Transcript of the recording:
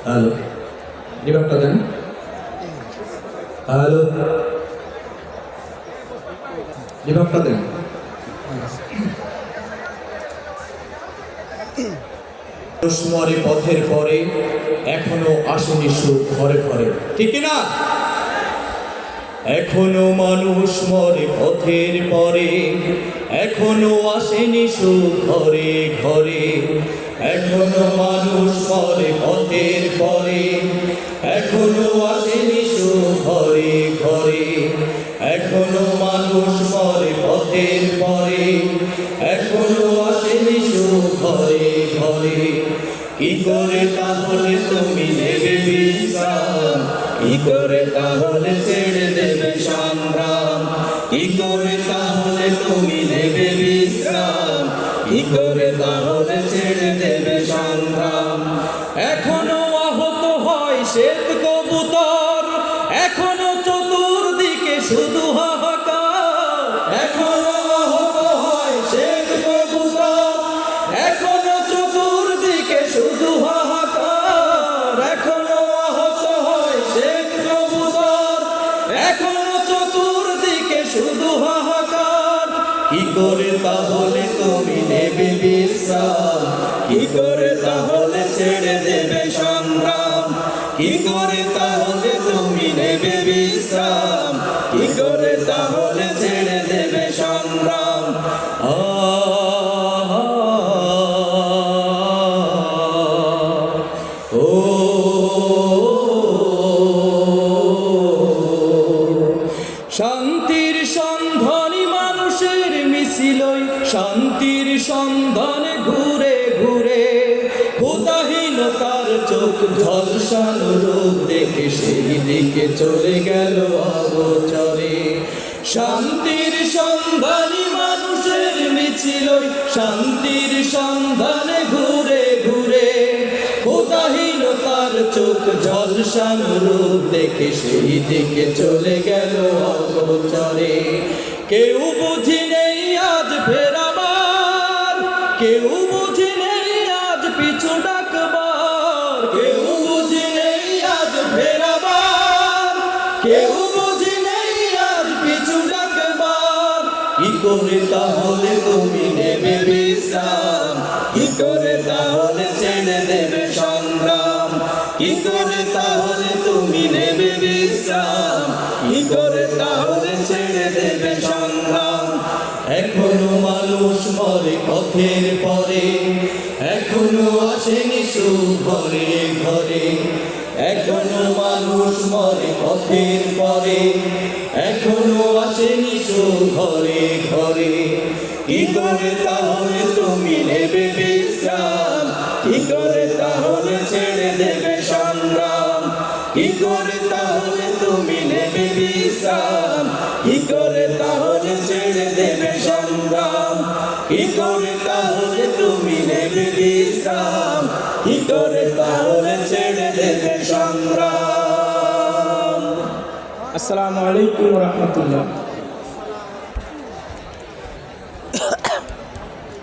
Hello, রিভাবটা দেন। Hello, রিভাবটা দেন। মরে পথের পরে, এখনো আসেনি সুখ ঘরে ঘরে, ঠিক না? এখনো মানুষ মরে পথের পরে, এখনো আসেনি সুখ ঘরে ঘরে। এখনো মানুষ মরে পথের পরে, এখনো আসেনি সুখ ঘরে ঘরে। এখনো মানুষ মরে পথের পরে, এখনো আসেনি সুখ ঘরে ঘরে। কি করে তাহলে তুমি নেবে বিশ্রাম? কি করে তাহলে ছেড়ে দেবে সংগ্রাম? কি করে তাহলে তুমি নেবে বিশ্রাম? কি করে তাহলে ছেড়ে দেবে সংগ্রাম? এখনো আহত হয় শ্বেত কবুতর, এখনো চতুর্দিকে শুধু হাহাকার। এখনো আহত হয় শ্বেত কবুতর, এখনো চতুর্দিকে শুধু হাহাকার। এখনো আহত হয় শ্বেত কবুতর, এখনো চতুর্দিকে শুধু হাহাকার। কি করে তাহলে তুমি নেবে বিশ্রাম? কি করে তাহলে ছেড়ে দেবে সংগ্রাম? কি করে তাহলে তুমি নেবে বিশ্রাম? কি করে তাহলে ছেড়ে দেবে সংগ্রাম? ও শান্তির সন্ধানী মানুষের মিছিলই শান্তির সন্ধানে ঘুরে ঘুরে। ক্ষুধাহীনতার চোখ ঝলসানো রূপ দেখে সেই দিকে চলে গেল অগোচরে। শান্তির সন্ধানী মানুষের মিছিলই শান্তির সন্ধানে ঘুরে ঘুরে। ক্ষুধাহীনতার চোখ ঝলসানো রূপ দেখে সেই দিকে চলে গেল অগোচরে। কেউ বুঝি নেই আজ ফেরাবার, কেউ বুঝি নেই আজ পিছু ডাকবার। কেউ বুঝি নেই আজ ফেরাবার, কেউ বুঝি নেই আজ পিছু ডাকবার। কি করে তাহলে তুমি নেবে বিশ্রাম? কি করে তাহলে ছেড়ে দেবে সংগ্রাম? কি করে তাহলে তুমি নেবে বিশ্রাম? কি করে তাহলে ছেড়ে দেবে সংগ্রাম? এখনো মানুষ মরে পথের পরে, এখনো আসেনি সুখ ঘরে ঘরে। এখনো মানুষ মরে পথের পরে, এখনো আসেনি সুখ ঘরে ঘরে। কি করে তাহলে তুমি নেবে বিশ্রাম? কি করে তাহলে ছেড়ে দেবে সংগ্রাম? কি করে তাহলে তুমি নেবে বিশ্রাম? কি করে তাহলে ছেড়ে দেবে সংগ্রাম? কি করে তাহলে তুমি নেবে বিশ্রাম? কি করে তাহলে ছেড়ে দেবে সংগ্রাম? আসসালামু আলাইকুম ওয়া রাহমাতুল্লাহ।